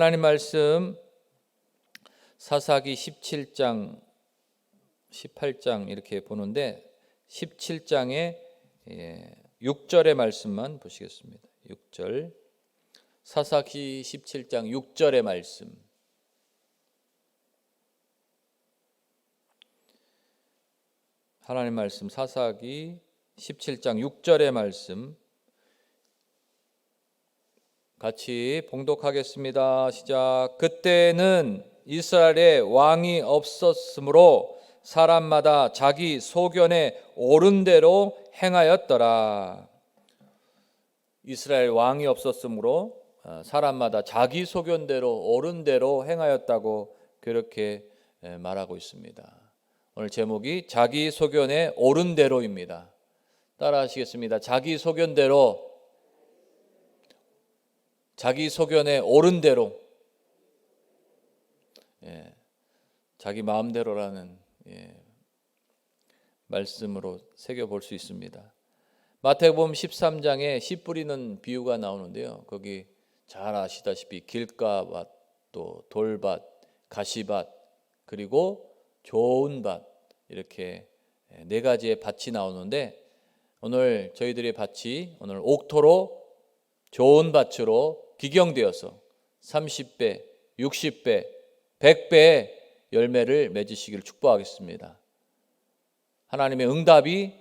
하나님 말씀 사사기 17장, 18장 이렇게 보는데 17장의 6절의 말씀만 보시겠습니다. 6절, 사사기 17장 6절의 말씀. 하나님 말씀 사사기 17장 6절의 말씀 같이 봉독하겠습니다. 시작. 그때는 이스라엘에 왕이 없었으므로 사람마다 자기 소견에 옳은 대로 행하였더라. 이스라엘 왕이 없었으므로 사람마다 자기 소견대로 옳은 대로 행하였다고 그렇게 말하고 있습니다. 오늘 제목이 자기 소견에 옳은 대로입니다. 따라 하시겠습니다. 자기 소견대로, 자기 소견에 옳은 대로, 자기 마음대로라는 말씀으로 새겨볼 수 있습니다. 마태복음 13장에 씨 뿌리는 비유가 나오는데요. 거기 잘 아시다시피 길가밭, 또 돌밭, 가시밭, 그리고 좋은 밭, 이렇게 네 가지의 밭이 나오는데 오늘 저희들의 밭이 오늘 옥토로 좋은 밭으로 기경되어서 30배, 60배, 100배의 열매를 맺으시기를 축복하겠습니다. 하나님의 응답이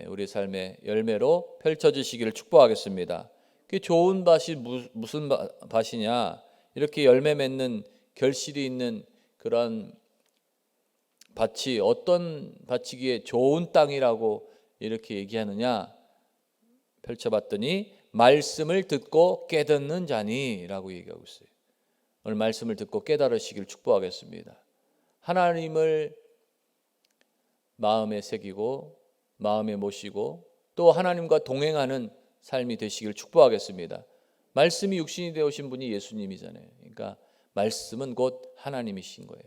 우리 삶의 열매로 펼쳐지시기를 축복하겠습니다. 그 좋은 밭이 무슨 밭이냐? 이렇게 열매 맺는 결실이 있는 그런 밭이 어떤 밭이기에 좋은 땅이라고 이렇게 얘기하느냐? 펼쳐봤더니 말씀을 듣고 깨닫는 자니라고 얘기하고 있어요. 오늘 말씀을 듣고 깨달으시길 축복하겠습니다. 하나님을 마음에 새기고 마음에 모시고 또 하나님과 동행하는 삶이 되시길 축복하겠습니다. 말씀이 육신이 되어오신 분이 예수님이잖아요. 그러니까 말씀은 곧 하나님이신 거예요.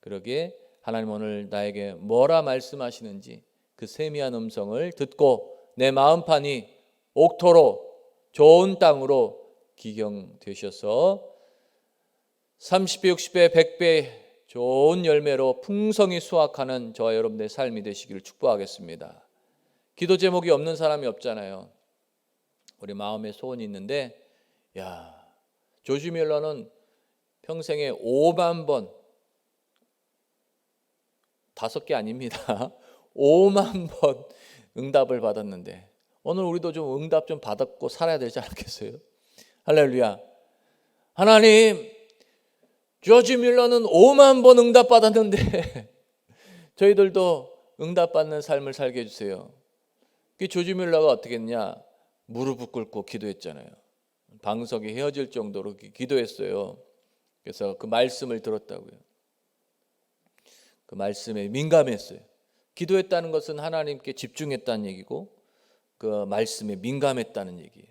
그러기에 하나님 오늘 나에게 뭐라 말씀하시는지 그 세미한 음성을 듣고 내 마음판이 옥토로 좋은 땅으로 기경되셔서 30배, 60배, 100배 좋은 열매로 풍성히 수확하는 저와 여러분의 삶이 되시기를 축복하겠습니다. 기도 제목이 없는 사람이 없잖아요. 우리 마음에 소원이 있는데 조지 밀러는 평생에 5만 번, 5개 아닙니다. 5만 번 응답을 받았는데 오늘 우리도 좀 응답 좀 받았고 살아야 되지 않겠어요? 할렐루야. 하나님, 조지 밀러는 5만 번 응답 받았는데 저희들도 응답 받는 삶을 살게 해주세요. 그 조지 밀러가 어떻게 했냐? 무릎을 꿇고 기도했잖아요. 방석이 헤어질 정도로 기도했어요. 그래서 그 말씀을 들었다고요. 그 말씀에 민감했어요. 기도했다는 것은 하나님께 집중했다는 얘기고 그 말씀에 민감했다는 얘기예요.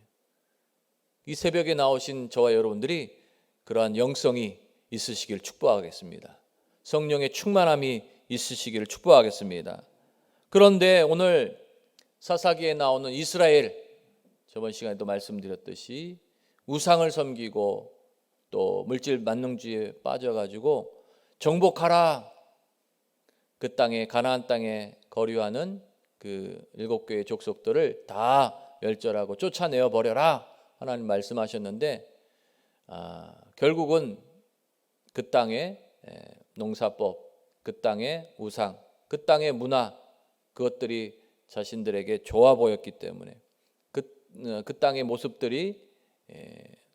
이 새벽에 나오신 저와 여러분들이 그러한 영성이 있으시길 축복하겠습니다. 성령의 충만함이 있으시기를 축복하겠습니다. 그런데 오늘 사사기에 나오는 이스라엘, 저번 시간에도 말씀드렸듯이 우상을 섬기고 또 물질 만능주의에 빠져가지고 정복하라, 그 땅에 가나안 땅에 거류하는 그 7개의 족속들을 다 멸절하고 쫓아내어 버려라 하나님 말씀하셨는데 결국은 그 땅의 농사법, 그 땅의 우상, 그 땅의 문화, 그것들이 자신들에게 좋아 보였기 때문에 그 땅의 모습들이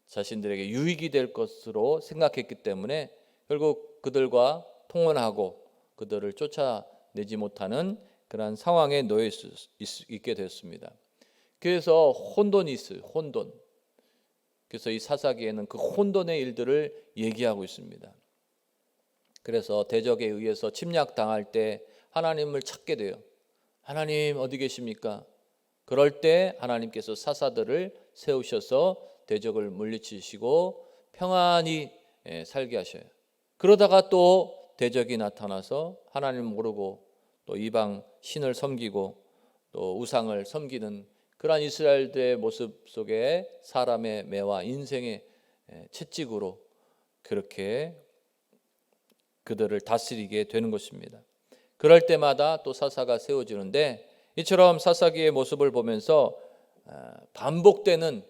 자신들에게 유익이 될 것으로 생각했기 때문에 결국 그들과 통혼하고 그들을 쫓아내지 못하는 그런 상황에 놓여 있게 됐습니다. 그래서 혼돈이 있어요. 혼돈. 그래서 이 사사기에는 그 혼돈의 일들을 얘기하고 있습니다. 그래서 대적에 의해서 침략당할 때 하나님을 찾게 돼요. 하나님 어디 계십니까? 그럴 때 하나님께서 사사들을 세우셔서 대적을 물리치시고 평안히 살게 하셔요. 그러다가 또 대적이 나타나서 하나님 모르고 또 이방 신을 섬기고 또 우상을 섬기는 그러한 이스라엘들의 모습 속에 사람의 매와 인생의 채찍으로 그렇게 그들을 다스리게 되는 것입니다. 그럴 때마다 또 사사가 세워지는데, 이처럼 사사기의 모습을 보면서 반복되는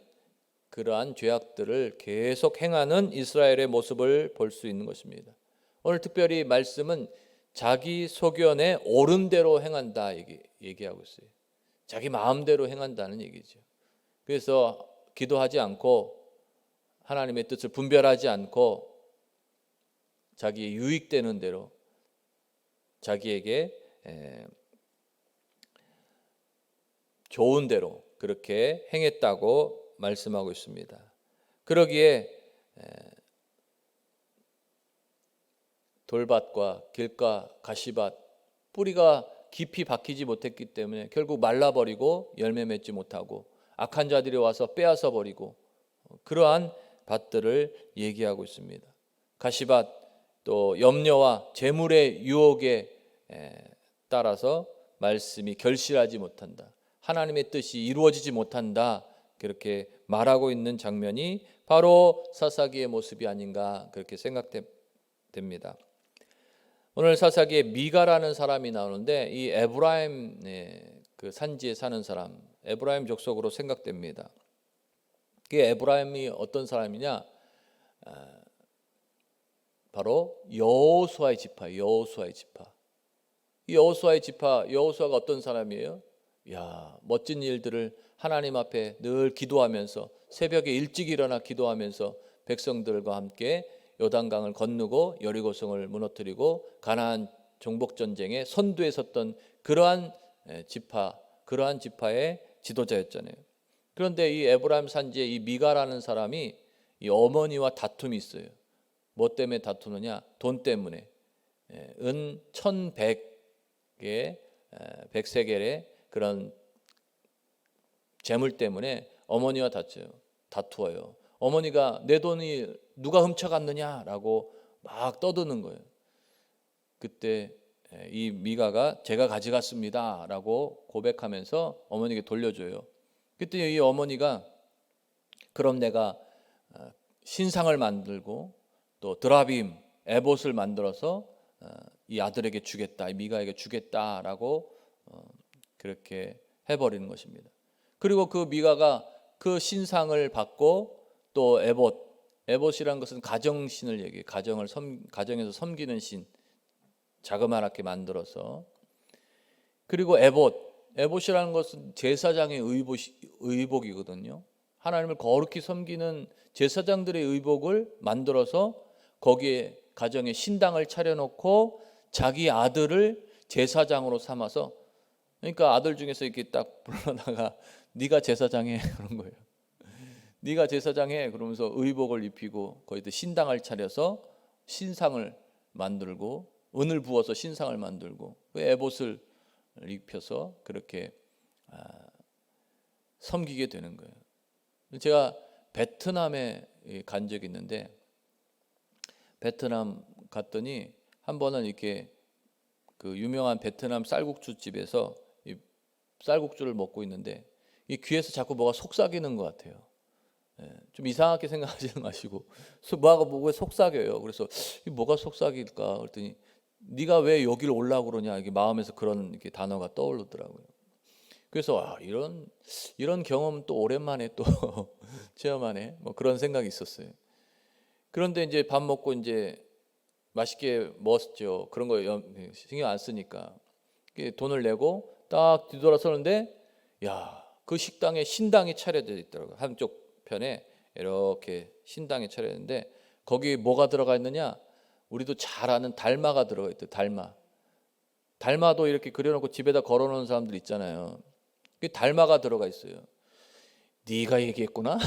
그러한 죄악들을 계속 행하는 이스라엘의 모습을 볼 수 있는 것입니다. 오늘 특별히 말씀은 자기 소견에 옳은 대로 행한다 얘기하고 있어요. 자기 마음대로 행한다는 얘기죠. 그래서 기도하지 않고 하나님의 뜻을 분별하지 않고 자기의 유익되는 대로 자기에게 좋은 대로 그렇게 행했다고 말씀하고 있습니다. 그러기에 돌밭과 길가 가시밭 뿌리가 깊이 박히지 못했기 때문에 결국 말라버리고 열매 맺지 못하고 악한 자들이 와서 빼앗아 버리고 그러한 밭들을 얘기하고 있습니다. 가시밭 또 염려와 재물의 유혹에 따라서 말씀이 결실하지 못한다, 하나님의 뜻이 이루어지지 못한다, 그렇게 말하고 있는 장면이 바로 사사기의 모습이 아닌가 그렇게 생각됩니다. 오늘 사사기에 미가라는 사람이 나오는데 이 에브라임 그 산지에 사는 사람, 에브라임 족속으로 생각됩니다. 그 에브라임이 어떤 사람이냐? 바로 여호수아의 지파, 여호수아의 지파. 이 여호수아의 지파, 여호수아가 어떤 사람이에요? 멋진 일들을 하나님 앞에 늘 기도하면서 새벽에 일찍 일어나 기도하면서 백성들과 함께 요단강을 건너고 여리고성을 무너뜨리고 가나안 정복 전쟁에 선두에 섰던 그러한 지파, 그러한 지파의 지도자였잖아요. 그런데 이 에브라임 산지에 이 미가라는 사람이 이 어머니와 다툼이 있어요. 뭐 때문에 다투느냐? 돈 때문에. 은 1100개 100세겔의 그런 재물 때문에 어머니와 다투어요. 어머니가 내 돈이 누가 훔쳐갔느냐라고 막 떠드는 거예요. 그때 이 미가가 제가 가져갔습니다라고 고백하면서 어머니에게 돌려줘요. 그때 이 어머니가 그럼 내가 신상을 만들고 또 드라빔, 에봇을 만들어서 이 아들에게 주겠다, 이 미가에게 주겠다라고 그렇게 해버리는 것입니다. 그리고 그 미가가 그 신상을 받고 또 에봇이란 것은 가정신을 얘기해요. 가정에서 섬기는 신, 자그마하게 만들어서. 그리고 에봇이라는 것은 제사장의 의복이거든요. 하나님을 거룩히 섬기는 제사장들의 의복을 만들어서 거기에 가정에 신당을 차려놓고 자기 아들을 제사장으로 삼아서, 그러니까 아들 중에서 이렇게 딱 불러다가 네가 제사장해 그런 거예요. 네가 제사장해 그러면서 의복을 입히고 거기다 신당을 차려서 신상을 만들고 은을 부어서 신상을 만들고 에봇을 입혀서 그렇게 섬기게 되는 거예요. 제가 베트남에 간 적이 있는데 베트남 갔더니 한 번은 이렇게 그 유명한 베트남 쌀국수 집에서 이 쌀국수를 먹고 있는데 이 귀에서 자꾸 뭐가 속삭이는 것 같아요. 좀 이상하게 생각하지는 마시고 뭐가 속삭여요. 그래서 뭐가 속삭일까 그랬더니 네가 왜 여기를 올라오고 그러냐, 이게 마음에서 그런 이렇게 단어가 떠오르더라고요. 그래서 이런 경험 또 오랜만에 또 체험하네, 뭐 그런 생각이 있었어요. 그런데 이제 밥 먹고 이제 맛있게 먹었죠. 그런 거 신경 안 쓰니까 돈을 내고 딱 뒤돌아서는데 그 식당에 신당이 차려져 있더라고요. 한쪽 편에 이렇게 신당이 차려졌는데 거기 뭐가 들어가 있느냐? 우리도 잘 아는 달마가 들어가 있대요. 달마도 이렇게 그려놓고 집에다 걸어놓은 사람들 있잖아요. 그 달마가 들어가 있어요. 네가 얘기했구나.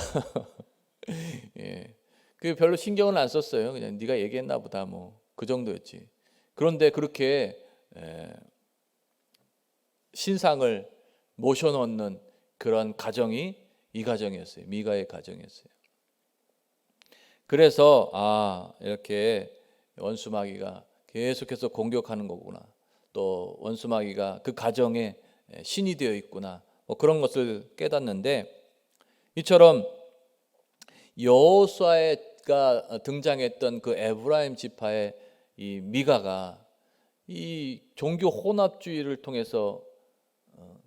예. 그 별로 신경은 안 썼어요. 그냥 네가 얘기했나 보다 뭐 그 정도였지. 그런데 그렇게 신상을 모셔놓는 그런 가정이 이 가정이었어요. 미가의 가정이었어요. 그래서 이렇게 원수마귀가 계속해서 공격하는 거구나. 또 원수마귀가 그 가정에 신이 되어 있구나. 뭐 그런 것을 깨닫는데 이처럼 여호수아의 블레셋가 등장했던 그 에브라임 지파의 이 미가가 이 종교 혼합주의를 통해서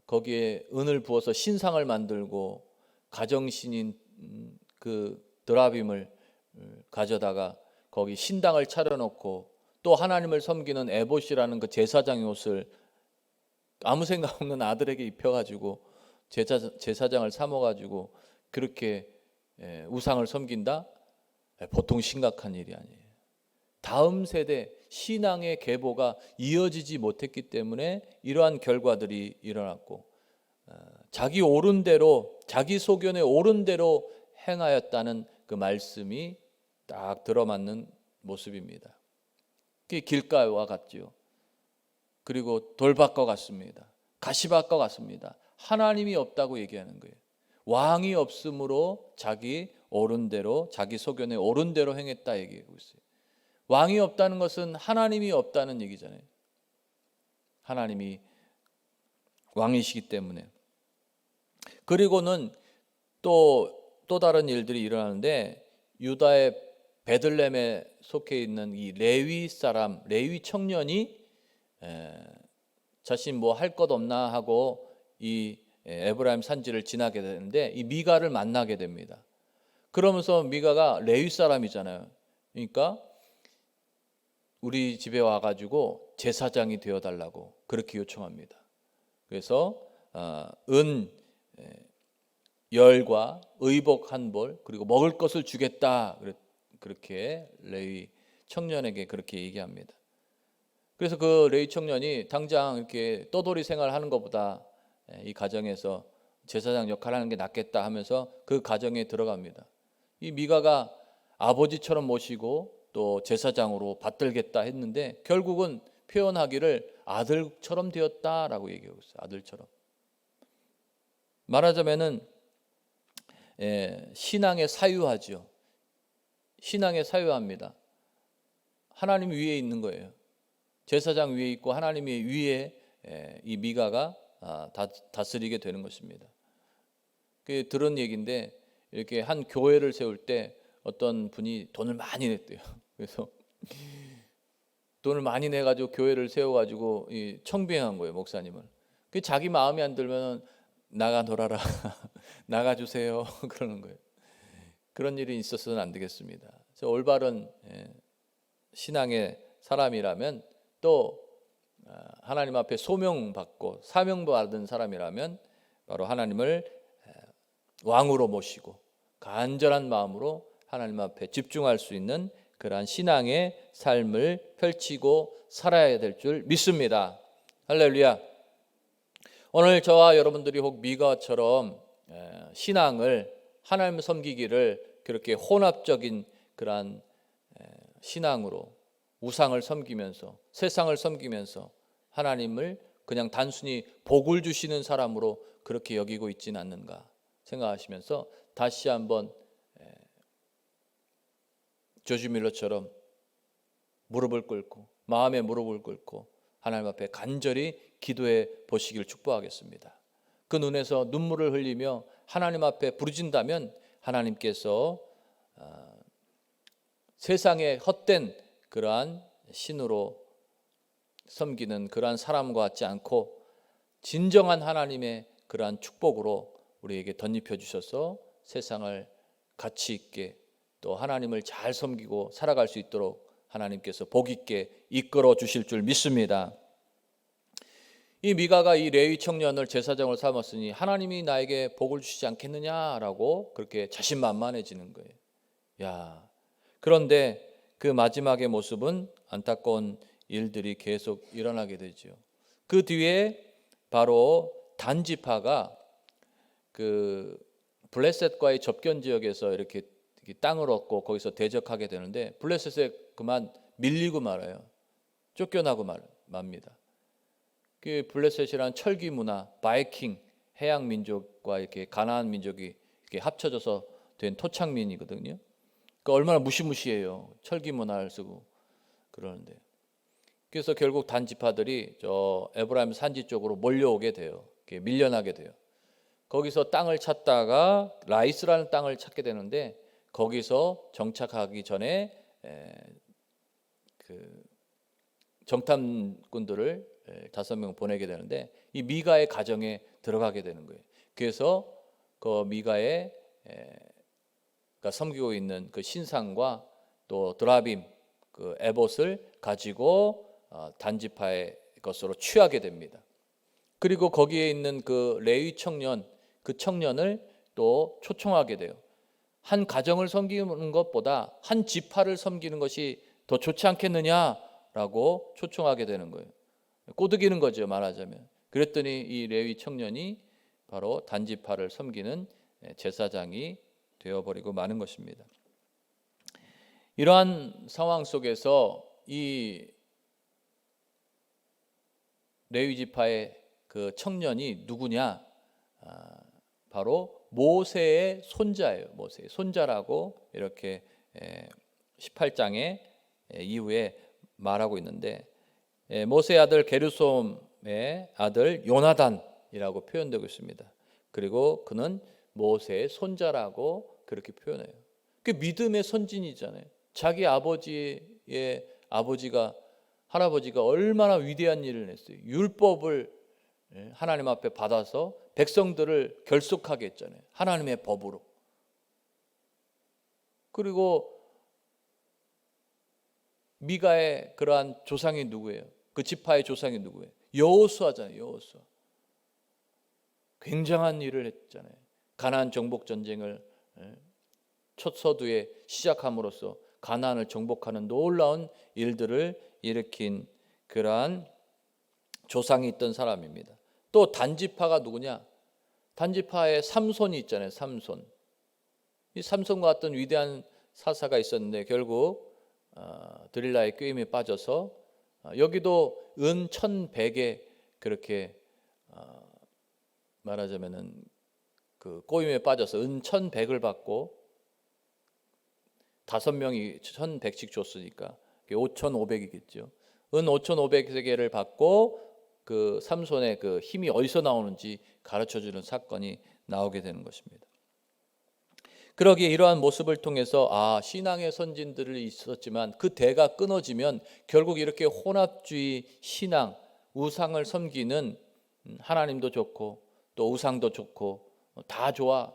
거기에 은을 부어서 신상을 만들고 가정신인 그 드라빔을 가져다가 거기 신당을 차려놓고 또 하나님을 섬기는 에봇이라는 그 제사장의 옷을 아무 생각 없는 아들에게 입혀가지고 제사장을 삼아가지고 그렇게 우상을 섬긴다? 보통 심각한 일이 아니에요. 다음 세대 신앙의 계보가 이어지지 못했기 때문에 이러한 결과들이 일어났고 자기 옳은 대로 자기 소견에 옳은 대로 행하였다는 그 말씀이 딱 들어맞는 모습입니다. 그게 길가와 같지요. 그리고 돌밭과 같습니다. 가시밭과 같습니다. 하나님이 없다고 얘기하는 거예요. 왕이 없으므로 자기 옳은 대로 자기 소견에 옳은 대로 행했다 얘기하고 있어요. 왕이 없다는 것은 하나님이 없다는 얘기잖아요. 하나님이 왕이시기 때문에. 그리고는 또 다른 일들이 일어나는데 유다의 베들레헴에 속해 있는 이 레위 사람, 레위 청년이 자신 뭐 할 것 없나 하고 이 에브라임 산지를 지나게 되는데 이 미가를 만나게 됩니다. 그러면서 미가가 레위 사람이잖아요. 그러니까 우리 집에 와가지고 제사장이 되어달라고 그렇게 요청합니다. 그래서 은 열과 의복 한 벌 그리고 먹을 것을 주겠다 그렇게 레위 청년에게 그렇게 얘기합니다. 그래서 그 레위 청년이 당장 이렇게 떠돌이 생활하는 것보다 이 가정에서 제사장 역할하는 게 낫겠다 하면서 그 가정에 들어갑니다. 이 미가가 아버지처럼 모시고 또 제사장으로 받들겠다 했는데 결국은 표현하기를 아들처럼 되었다라고 얘기하고 있어요. 아들처럼. 말하자면은 신앙에 사유하죠. 신앙에 사유합니다. 하나님 위에 있는 거예요. 제사장 위에 있고 하나님이 위에 이 미가가 다스리게 되는 것입니다. 그 들은 얘기인데 이렇게 한 교회를 세울 때 어떤 분이 돈을 많이 냈대요. 그래서 돈을 많이 내가지고 교회를 세워가지고 청빙한 거예요, 목사님을. 그 자기 마음에 안 들면 나가 놀아라, 나가 주세요 그러는 거예요. 그런 일이 있어서는 안 되겠습니다. 올바른 신앙의 사람이라면 또 하나님 앞에 소명받고 사명받은 사람이라면 바로 하나님을 왕으로 모시고 간절한 마음으로 하나님 앞에 집중할 수 있는 그러한 신앙의 삶을 펼치고 살아야 될 줄 믿습니다. 할렐루야. 오늘 저와 여러분들이 혹 미가처럼 신앙을 하나님 섬기기를 그렇게 혼합적인 그러한 신앙으로 우상을 섬기면서 세상을 섬기면서 하나님을 그냥 단순히 복을 주시는 사람으로 그렇게 여기고 있지는 않는가 생각하시면서 다시 한번 조지 밀러처럼 무릎을 꿇고 마음에 무릎을 꿇고 하나님 앞에 간절히 기도해 보시길 축복하겠습니다. 그 눈에서 눈물을 흘리며 하나님 앞에 부르짖는다면 하나님께서 세상에 헛된 그러한 신으로 섬기는 그러한 사람과 같지 않고 진정한 하나님의 그러한 축복으로 우리에게 덧입혀 주셔서 세상을 가치 있게 또 하나님을 잘 섬기고 살아갈 수 있도록 하나님께서 복 있게 이끌어 주실 줄 믿습니다. 이 미가가 이 레위 청년을 제사장으로 삼았으니 하나님이 나에게 복을 주시지 않겠느냐라고 그렇게 자신만만해지는 거예요. 야, 그런데 그 마지막의 모습은 안타까운 일들이 계속 일어나게 되죠. 그 뒤에 바로 단 지파가 그 블레셋과의 접견 지역에서 이렇게 땅을 얻고 거기서 대적하게 되는데 블레셋에 그만 밀리고 말아요. 쫓겨나고 맙니다. 그 블레셋이란 철기 문화, 바이킹 해양 민족과 이렇게 가나안 민족이 이렇게 합쳐져서 된 토착민이거든요. 그 얼마나 무시무시해요. 철기 문화를 쓰고 그러는데. 그래서 결국 단 지파들이 저 에브라임 산지 쪽으로 몰려오게 돼요. 이렇게 밀려나게 돼요. 거기서 땅을 찾다가 라이스라는 땅을 찾게 되는데 거기서 정착하기 전에 그 정탐꾼들을 5명 보내게 되는데 이 미가의 가정에 들어가게 되는 거예요. 그래서 그 미가의 섬기고 있는 그 신상과 또 드라빔 그 에봇을 가지고 단지파의 것으로 취하게 됩니다. 그리고 거기에 있는 그 레위 청년, 그 청년을 또 초청하게 돼요. 한 가정을 섬기는 것보다 한 지파를 섬기는 것이 더 좋지 않겠느냐라고 초청하게 되는 거예요. 꼬드기는 거죠, 말하자면. 그랬더니 이 레위 청년이 바로 단지파를 섬기는 제사장이 되어버리고 마는 것입니다. 이러한 상황 속에서 이 레위 지파의 그 청년이 누구냐? 바로 모세의 손자예요. 모세의 손자라고 이렇게 18장에 이후에 말하고 있는데, 모세의 아들 게르솜의 아들 요나단이라고 표현되고 있습니다. 그리고 그는 모세의 손자라고 그렇게 표현해요. 그 믿음의 선진이잖아요. 자기 아버지의 할아버지가 얼마나 위대한 일을 했어요. 율법을 하나님 앞에 받아서 백성들을 결속하게 했잖아요. 하나님의 법으로. 그리고 미가의 그러한 조상이 누구예요? 그 지파의 조상이 누구예요? 여호수아잖아요. 여호수아. 굉장한 일을 했잖아요. 가나안 정복 전쟁을 첫 서두에 시작함으로써 가나안을 정복하는 놀라운 일들을 일으킨 그러한 조상이 있던 사람입니다. 또 단지파가 누구냐? 단지파에 삼손이 있잖아요. 삼손. 이 삼손과 같은 위대한 사사가 있었는데 결국 드릴라의 꾀임에 빠져서 여기도 은 1,100에 그렇게 말하자면은 그 꼬임에 빠져서 은 1,100을 받고 5명이 1,100씩 줬으니까 5,500이겠죠. 은 5,500개를 받고 그 삼손의 그 힘이 어디서 나오는지 가르쳐주는 사건이 나오게 되는 것입니다. 그러기에 이러한 모습을 통해서 신앙의 선진들이 있었지만 그 대가 끊어지면 결국 이렇게 혼합주의 신앙, 우상을 섬기는 하나님도 좋고 또 우상도 좋고 다 좋아,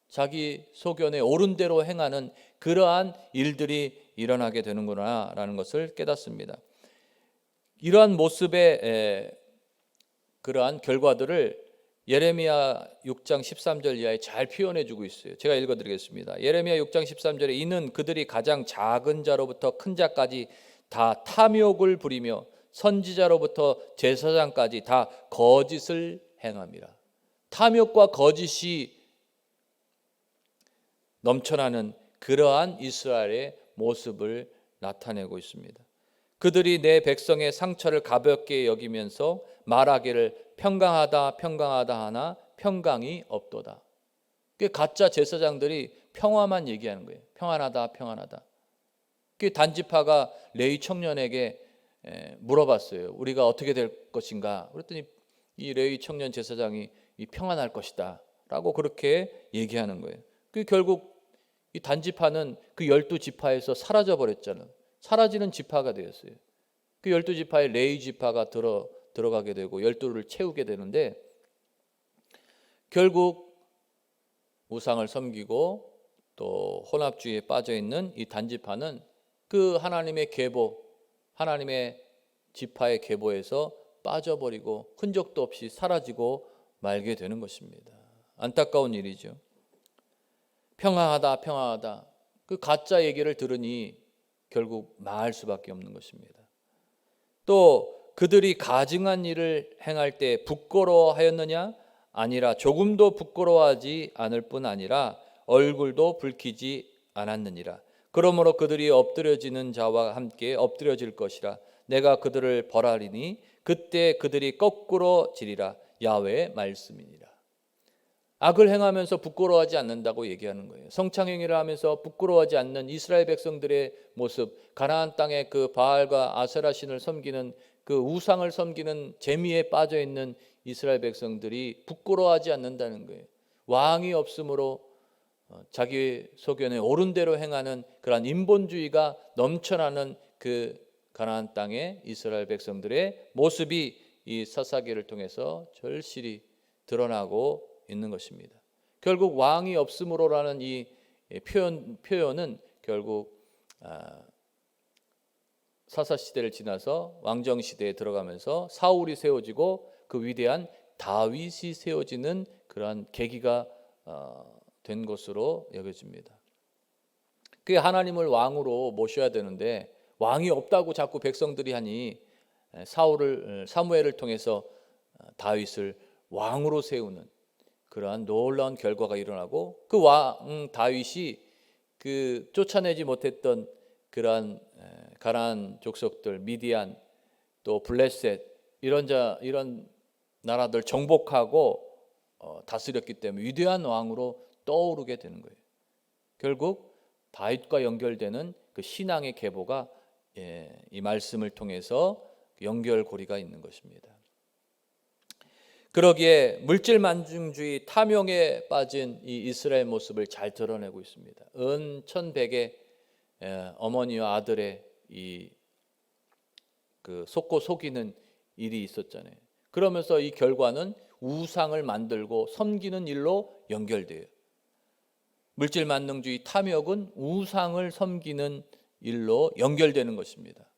자기 소견에 옳은 대로 행하는 그러한 일들이 일어나게 되는구나라는 것을 깨닫습니다. 이러한 모습의 그러한 결과들을 예레미야 6장 13절 이하에 잘 표현해 주고 있어요. 제가 읽어드리겠습니다. 예레미야 6장 13절에 이는 그들이 가장 작은 자로부터 큰 자까지 다 탐욕을 부리며 선지자로부터 제사장까지 다 거짓을 행함이라. 탐욕과 거짓이 넘쳐나는 그러한 이스라엘의 모습을 나타내고 있습니다. 그들이 내 백성의 상처를 가볍게 여기면서 말하기를 평강하다 평강하다 하나 평강이 없도다. 그 가짜 제사장들이 평화만 얘기하는 거예요. 평안하다 평안하다. 그 단지파가 레위 청년에게 물어봤어요. 우리가 어떻게 될 것인가? 그랬더니 이 레위 청년 제사장이 평안할 것이다 라고 그렇게 얘기하는 거예요. 그 결국 이 단지파는 그 12지파에서 사라져 버렸잖아요. 사라지는 지파가 되었어요. 그 12지파에 레위 지파가 들어가게 되고 12를 채우게 되는데, 결국 우상을 섬기고 또 혼합주의에 빠져있는 이 단지파는 그 하나님의 계보, 하나님의 지파의 계보에서 빠져버리고 흔적도 없이 사라지고 말게 되는 것입니다. 안타까운 일이죠. 평화하다 평화하다, 그 가짜 얘기를 들으니 결국 망할 수밖에 없는 것입니다. 또 그들이 가증한 일을 행할 때 부끄러워하였느냐? 아니라 조금도 부끄러워하지 않을 뿐 아니라 얼굴도 붉히지 않았느니라. 그러므로 그들이 엎드려지는 자와 함께 엎드려질 것이라. 내가 그들을 벌하리니 그때 그들이 거꾸로 지리라. 야훼의 말씀이니라. 악을 행하면서 부끄러워하지 않는다고 얘기하는 거예요. 성창행위를 하면서 부끄러워하지 않는 이스라엘 백성들의 모습, 가나안 땅의 그 바알과 아세라 신을 섬기는 그 우상을 섬기는 재미에 빠져 있는 이스라엘 백성들이 부끄러워하지 않는다는 거예요. 왕이 없으므로 자기 소견에 옳은 대로 행하는 그러한 인본주의가 넘쳐나는 그 가나안 땅의 이스라엘 백성들의 모습이 이 사사기를 통해서 절실히 드러나고 있는 것입니다. 결국 왕이 없음으로라는 이 표현은 결국 사사 시대를 지나서 왕정 시대에 들어가면서 사울이 세워지고 그 위대한 다윗이 세워지는 그러한 계기가 된 것으로 여겨집니다. 그게 하나님을 왕으로 모셔야 되는데 왕이 없다고 자꾸 백성들이 하니 사무엘을 통해서 다윗을 왕으로 세우는 그러한 놀라운 결과가 일어나고 그 왕 다윗이 그 쫓아내지 못했던 그러한 가나안 족속들 미디안 또 블레셋 이런 나라들 정복하고 다스렸기 때문에 위대한 왕으로 떠오르게 되는 거예요. 결국 다윗과 연결되는 그 신앙의 계보가 이 말씀을 통해서 연결고리가 있는 것입니다. 그러기에 물질 만중주의 탐욕에 빠진 이 이스라엘 모습을 잘 드러내고 있습니다. 천백의 어머니와 아들의 이 그 속고 속이는 일이 있었잖아요. 그러면서 이 결과는 우상을 만들고 섬기는 일로 연결돼요. 물질 만능주의 탐욕은 우상을 섬기는 일로 연결되는 것입니다.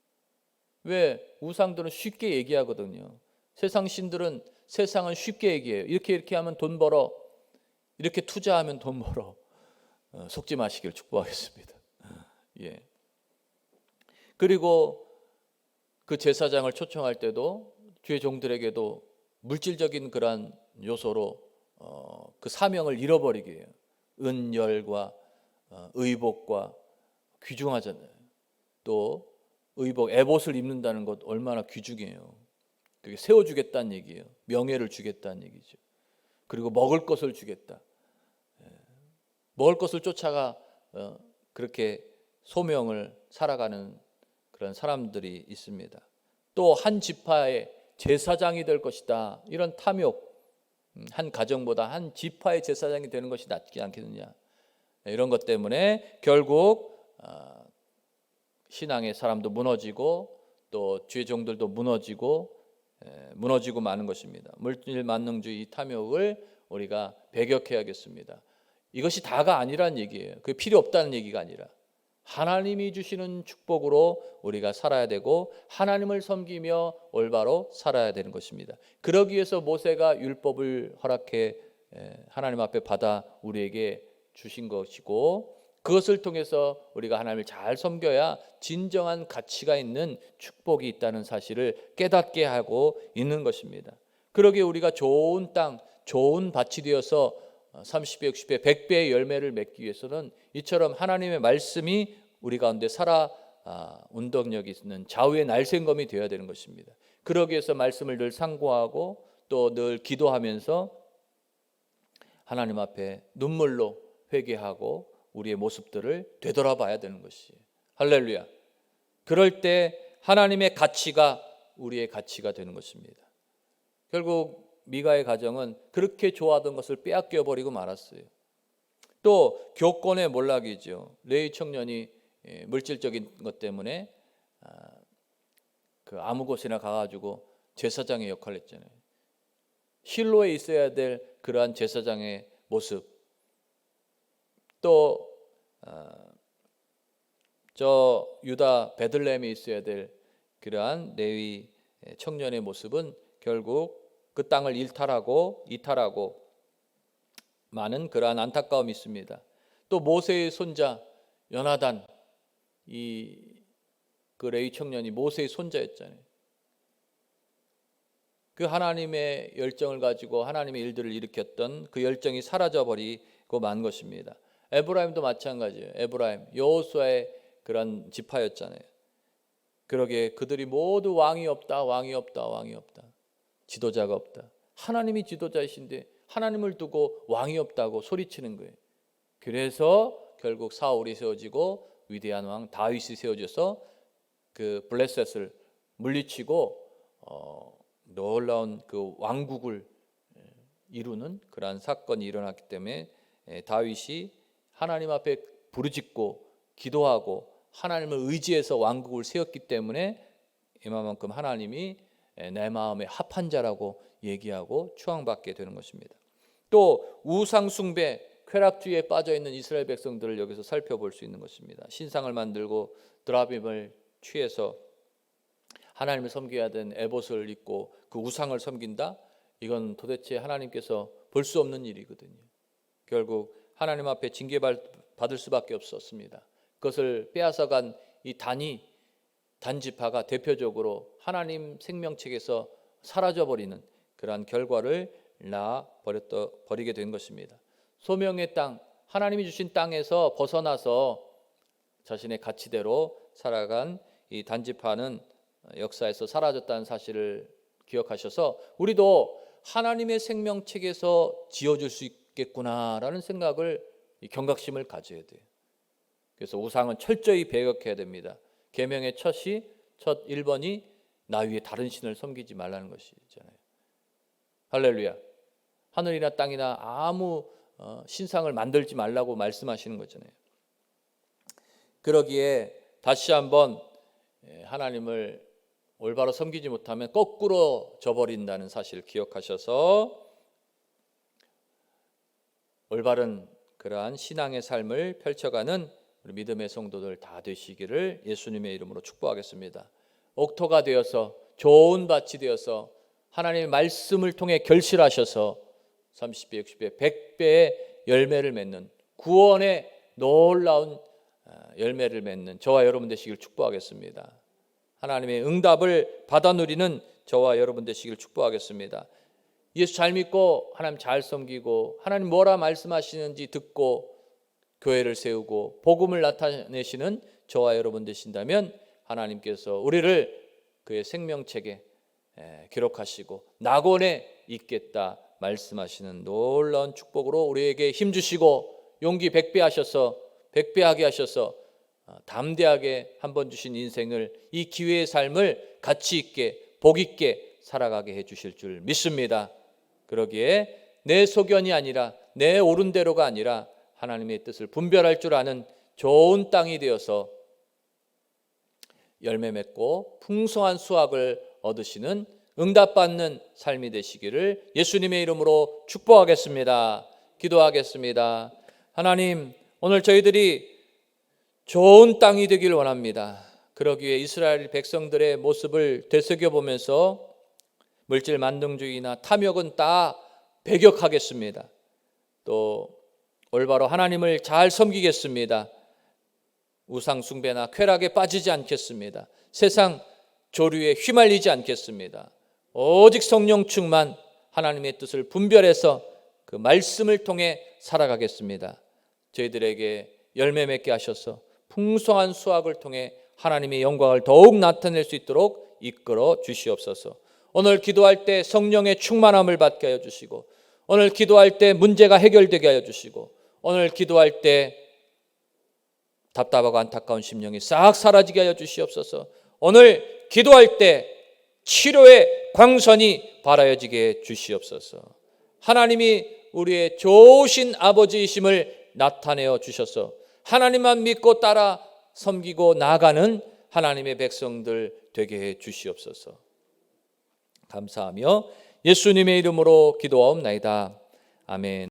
왜? 우상들은 쉽게 얘기하거든요. 세상 신들은 세상은 쉽게 얘기해요. 이렇게 하면 돈 벌어. 이렇게 투자하면 돈 벌어. 속지 마시길 축복하겠습니다. 예. 그리고 그 제사장을 초청할 때도 주의 종들에게도 물질적인 그러한 요소로 그 사명을 잃어버리게 해요. 은열과 의복과 귀중하잖아요. 또 의복, 에봇을 입는다는 것 얼마나 귀중해요. 그게 세워주겠다는 얘기예요. 명예를 주겠다는 얘기죠. 그리고 먹을 것을 주겠다. 먹을 것을 쫓아가 그렇게 소명을 살아가는 그런 사람들이 있습니다. 또 한 지파의 제사장이 될 것이다. 이런 탐욕, 한 가정보다 한 지파의 제사장이 되는 것이 낫지 않겠느냐. 이런 것 때문에 결국 신앙의 사람도 무너지고 또 주의 종들도 무너지고 마는 것입니다. 물질 만능주의 탐욕을 우리가 배격해야겠습니다. 이것이 다가 아니란 얘기예요. 그게 필요 없다는 얘기가 아니라 하나님이 주시는 축복으로 우리가 살아야 되고 하나님을 섬기며 올바로 살아야 되는 것입니다. 그러기 위해서 모세가 율법을 허락해 하나님 앞에 받아 우리에게 주신 것이고 그것을 통해서 우리가 하나님을 잘 섬겨야 진정한 가치가 있는 축복이 있다는 사실을 깨닫게 하고 있는 것입니다. 그러기에 우리가 좋은 땅, 좋은 밭이 되어서 30배, 60배, 100배의 열매를 맺기 위해서는 이처럼 하나님의 말씀이 우리 가운데 살아 운동력이 있는 좌우의 날쌘검이 되어야 되는 것입니다. 그러기 위해서 말씀을 늘 상고하고 또 늘 기도하면서 하나님 앞에 눈물로 회개하고 우리의 모습들을 되돌아봐야 되는 것이에요. 할렐루야. 그럴 때 하나님의 가치가 우리의 가치가 되는 것입니다. 결국 미가의 가정은 그렇게 좋아하던 것을 빼앗겨 버리고 말았어요. 또 교권의 몰락이죠. 레위 청년이 물질적인 것 때문에 그 아무 곳이나 가가지고 제사장의 역할을 했잖아요. 실로에 있어야 될 그러한 제사장의 모습, 또 저 유다 베들레헴에 있어야 될 그러한 레위 청년의 모습은 결국 그 땅을 이탈하고 많은 그러한 안타까움이 있습니다. 또 모세의 손자 요나단, 그 레위 청년이 모세의 손자였잖아요. 그 하나님의 열정을 가지고 하나님의 일들을 일으켰던 그 열정이 사라져 버리고 만 것입니다. 에브라임도 마찬가지예요. 에브라임, 여호수아의 그런 지파였잖아요. 그러기에 그들이 모두 왕이 없다. 지도자가 없다. 하나님이 지도자이신데 하나님을 두고 왕이 없다고 소리치는 거예요. 그래서 결국 사울이 세워지고 위대한 왕 다윗이 세워져서 그 블레셋을 물리치고 놀라운 그 왕국을 이루는 그러한 사건이 일어났기 때문에 다윗이 하나님 앞에 부르짖고 기도하고 하나님을 의지해서 왕국을 세웠기 때문에 이만큼 하나님이 내 마음에 합한 자라고 얘기하고 추앙받게 되는 것입니다. 또 우상 숭배, 쾌락주의에 빠져있는 이스라엘 백성들을 여기서 살펴볼 수 있는 것입니다. 신상을 만들고 드라빔을 취해서 하나님을 섬겨야 되는 에봇을 입고 그 우상을 섬긴다? 이건 도대체 하나님께서 볼 수 없는 일이거든요. 결국 하나님 앞에 징계받을 수밖에 없었습니다. 그것을 빼앗아간 이 단지파가 대표적으로 하나님 생명책에서 사라져버리는 그러한 결과를 버리게 된 것입니다. 소명의 땅, 하나님이 주신 땅에서 벗어나서 자신의 가치대로 살아간 이 단지파는 역사에서 사라졌다는 사실을 기억하셔서 우리도 하나님의 생명책에서 지어줄 수 있겠구나라는 생각을, 경각심을 가져야 돼요. 그래서 우상은 철저히 배격해야 됩니다. 계명의 첫 1번이 나 위에 다른 신을 섬기지 말라는 것이잖아요. 할렐루야. 하늘이나 땅이나 아무 신상을 만들지 말라고 말씀하시는 거잖아요. 그러기에 다시 한번 하나님을 올바로 섬기지 못하면 거꾸로 져버린다는 사실을 기억하셔서 올바른 그러한 신앙의 삶을 펼쳐가는 우리 믿음의 성도들 다 되시기를 예수님의 이름으로 축복하겠습니다. 옥토가 되어서 좋은 밭이 되어서 하나님의 말씀을 통해 결실하셔서 30배, 60배, 100배의 열매를 맺는 구원의 놀라운 열매를 맺는 저와 여러분 되시길 축복하겠습니다. 하나님의 응답을 받아 누리는 저와 여러분 되시길 축복하겠습니다. 예수 잘 믿고 하나님 잘 섬기고 하나님 뭐라 말씀하시는지 듣고 교회를 세우고 복음을 나타내시는 저와 여러분 되신다면 하나님께서 우리를 그의 생명책에 기록하시고 낙원에 있겠다 말씀하시는 놀라운 축복으로 우리에게 힘주시고 용기 백배하게 하셔서 담대하게 한번 주신 인생을, 이 기회의 삶을 가치 있게 복 있게 살아가게 해주실 줄 믿습니다. 그러기에 내 소견이 아니라 내 옳은 대로가 아니라 하나님의 뜻을 분별할 줄 아는 좋은 땅이 되어서 열매 맺고 풍성한 수확을 얻으시는 응답받는 삶이 되시기를 예수님의 이름으로 축복하겠습니다. 기도하겠습니다. 하나님, 오늘 저희들이 좋은 땅이 되길 원합니다. 그러기 위해 이스라엘 백성들의 모습을 되새겨보면서 물질 만능주의나 탐욕은 다 배격하겠습니다. 또 올바로 하나님을 잘 섬기겠습니다. 우상 숭배나 쾌락에 빠지지 않겠습니다. 세상 조류에 휘말리지 않겠습니다. 오직 성령 충만 하나님의 뜻을 분별해서 그 말씀을 통해 살아가겠습니다. 저희들에게 열매 맺게 하셔서 풍성한 수확을 통해 하나님의 영광을 더욱 나타낼 수 있도록 이끌어 주시옵소서. 오늘 기도할 때 성령의 충만함을 받게 하여 주시고, 오늘 기도할 때 문제가 해결되게 하여 주시고, 오늘 기도할 때 답답하고 안타까운 심령이 싹 사라지게 하여 주시옵소서. 오늘 기도할 때 치료의 광선이 발하여지게 해 주시옵소서. 하나님이 우리의 좋으신 아버지이심을 나타내어 주셔서 하나님만 믿고 따라 섬기고 나아가는 하나님의 백성들 되게 해 주시옵소서. 감사하며 예수님의 이름으로 기도하옵나이다. 아멘.